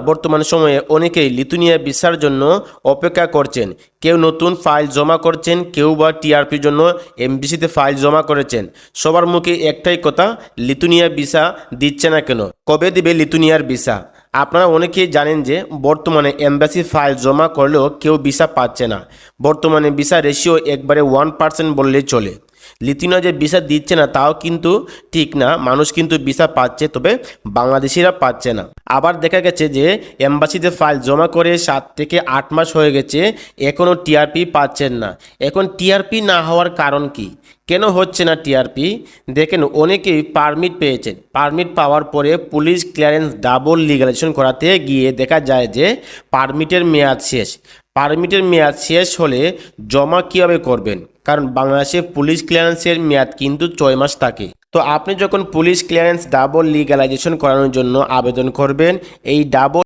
বর্তমান সময়ে অনেকেই লিথুনিয়া ভিসার জন্য অপেক্ষা করছেন। কেউ নতুন ফাইল জমা করছেন, কেউ বা টিআরপির জন্য এমবিসিতে ফাইল জমা করেছেন। সবার মুখে একটাই কথা, লিথুনিয়া ভিসা দিচ্ছে না কেন, কবে দিবে লিথুনিয়ার ভিসা। আপনারা অনেকেই জানেন যে বর্তমানে এমবাসি ফাইল জমা করলেও কেউ ভিসা পাচ্ছে না। বর্তমানে ভিসা রেশিও একবারে 1% বললেই চলে। লিথুনিয়া যে ভিসা দিচ্ছে না তাও কিন্তু ঠিক না, মানুষ কিন্তু ভিসা পাচ্ছে, তবে বাংলাদেশিরা পাচ্ছে না। আবার দেখা গেছে যে এম্বাসিতে ফাইল জমা করে 7 থেকে 8 মাস হয়ে গেছে, এখনও টিআরপি পাচ্ছেন না। এখন টিআরপি না হওয়ার কারণ কি, কেন হচ্ছে না টিআরপি? দেখেন, অনেকেই পারমিট পেয়েছেন, পারমিট পাওয়ার পরে পুলিশ ক্লিয়ারেন্স ডাবল লিগালাইজেশন করাতে গিয়ে দেখা যায় যে পারমিটের মেয়াদ শেষ। পারমিটের মেয়াদ শেষ হলে জমা কীভাবে করবেন? কারণ বাংলাদেশে পুলিশ ক্লিয়ারেন্সের মেয়াদ কিন্তু 6 মাস থাকে। তো আপনি যখন পুলিশ ক্লিয়ারেন্স ডাবল লিগালাইজেশন করানোর জন্য আবেদন করবেন, এই ডাবল